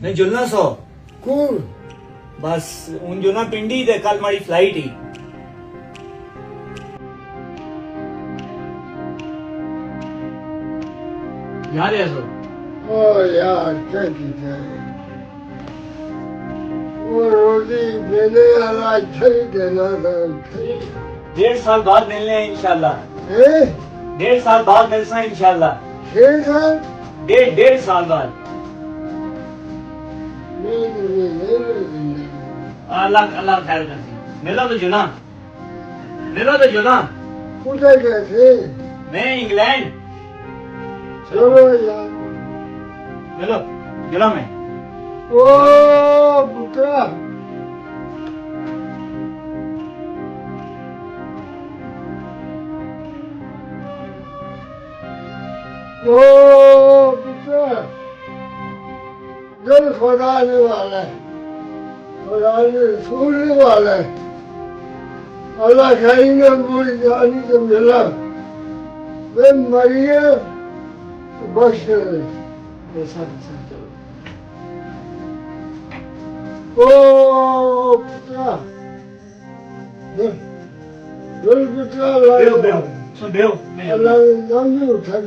नहीं जुलना सो कौन बस उन जो ना पिंडी दे कल हमारी फ्लाइट ही याद है सो ओ यार क्या कीजिए वो रोटी मैंने अलाज सही देना था 1.5 साल बाद मिलने हैं इंशाल्लाह ए 1.5 साल बाद मिलना है इंशाल्लाह 6 साल 1.5 साल बाद नहीं अल्लाह अल्लाह खैर करती मिलो तो जुना उधर कैसे मैं इंग्लैंड चलो यार मिलो जुना में ओ पुत्रा ओ पुत्रा जल खुदाने वाला है खुदा ने छूने वाला है अल्लाह कहीं ना पूरी जानी तो मिला वे मरिए बख्श दे ओ पुत्रा दिल पुत्रा बेव बेव सुन बेव अल्लाह ने नाम उठा